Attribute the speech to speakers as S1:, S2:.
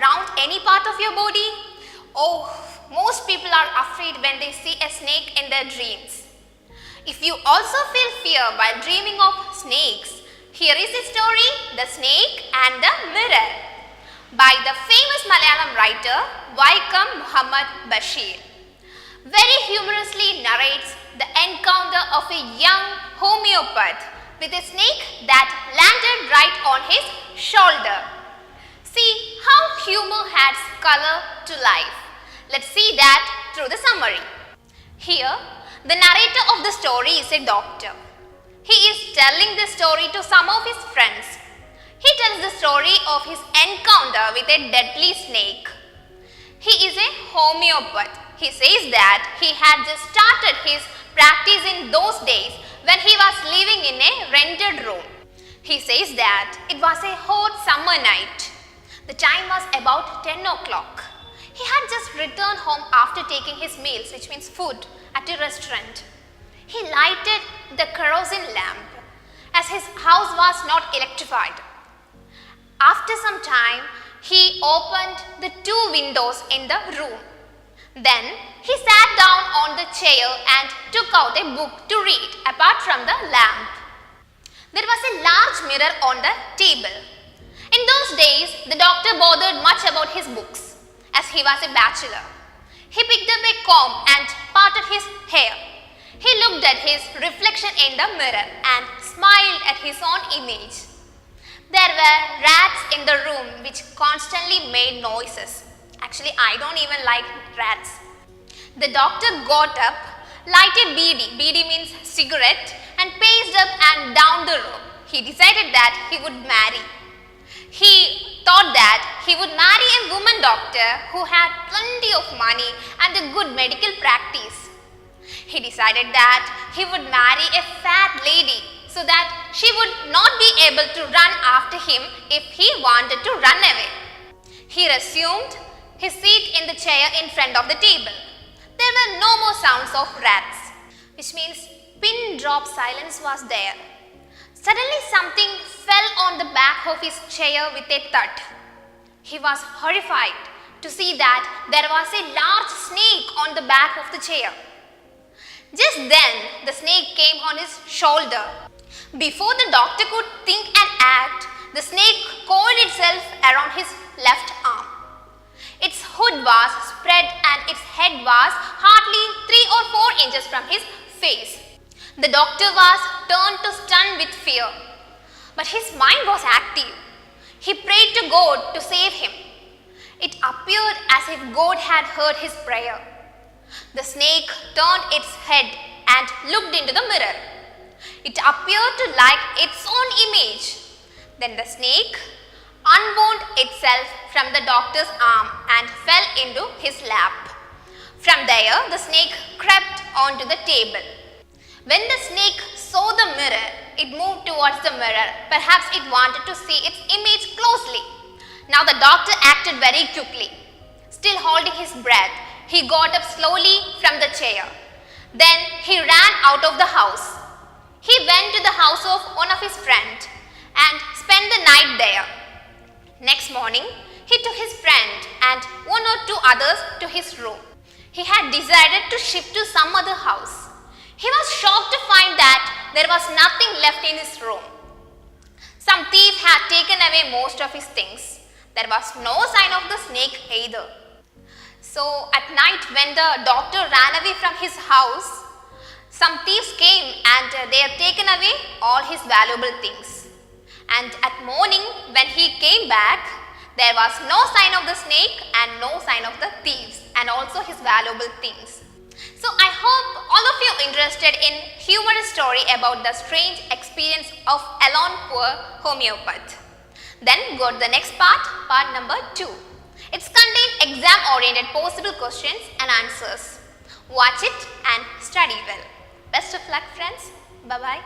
S1: round any part of your body? Oh, most people are afraid when they see a snake in their dreams. If you also feel fear while dreaming of snakes, here is the story, The Snake and the Mirror, by the famous Malayalam writer Vaikam Muhammad Bashir. Very humorously narrates the encounter of a young homeopath with a snake that landed right on his shoulder. See how humor adds color to life. Let's see that through the summary. Here, the narrator of the story is a doctor. He is telling the story to some of his friends. He tells the story of his encounter with a deadly snake. He is a homeopath. He says that he had just started his practice in those days when he was living in a rented room. He says that it was a hot summer night. The time was about 10 o'clock. He had just returned home after taking his meals, which means food, at a restaurant. He lighted the kerosene lamp as his house was not electrified. After some time, he opened the two windows in the room. Then he sat down on the chair and took out a book to read apart from the lamp. There was a large mirror on the table. In those days, the doctor bothered much about his books as he was a bachelor. He picked up a comb and parted his hair. He looked at his reflection in the mirror and smiled at his own image. There were rats in the room which constantly made noises. Actually, I don't even like rats. The doctor got up, lighted beedi. Beedi means cigarette, and paced up and down the room. He decided that he would marry. He thought that he would marry a woman doctor who had plenty of money and a good medical practice. He decided that he would marry a fat lady so that she would not be able to run after him if he wanted to run away. He resumed his seat in the chair in front of the table. There were no more sounds of rats, which means pin drop silence was there. Suddenly something fell on the back of his chair with a thud. He was horrified to see that there was a large snake on the back of the chair. Just then, the snake came on his shoulder. Before the doctor could think and act, the snake coiled itself around his left arm. Its hood was spread and its head was hardly 3 or 4 inches from his face. The doctor was turned to stun with fear, but his mind was active. He prayed to God to save him. It appeared as if God had heard his prayer. The snake turned its head and looked into the mirror. It appeared to like its own image. Then the snake unwound itself from the doctor's arm and fell into his lap. From there, the snake crept onto the table. When the snake saw the mirror, it moved towards the mirror. Perhaps it wanted to see its image closely. Now the doctor acted very quickly. Still holding his breath, he got up slowly from the chair. Then he ran out of the house. He went to the house of one of his friends and spent the night there. Next morning, he took his friend and 1 or 2 others to his room. He had decided to shift to some other house. He was shocked to find that there was nothing left in his room. Some thief had taken away most of his things. There was no sign of the snake either. So at night when the doctor ran away from his house, some thieves came and they had taken away all his valuable things. And at morning when he came back, there was no sign of the snake and no sign of the thieves and also his valuable things. So I hope all of you interested in humorous story about the strange experience of a lone poor homeopath. Then go to the next part number 2. It's contained exam-oriented possible questions and answers. Watch it and study well. Best of luck, friends. Bye-bye.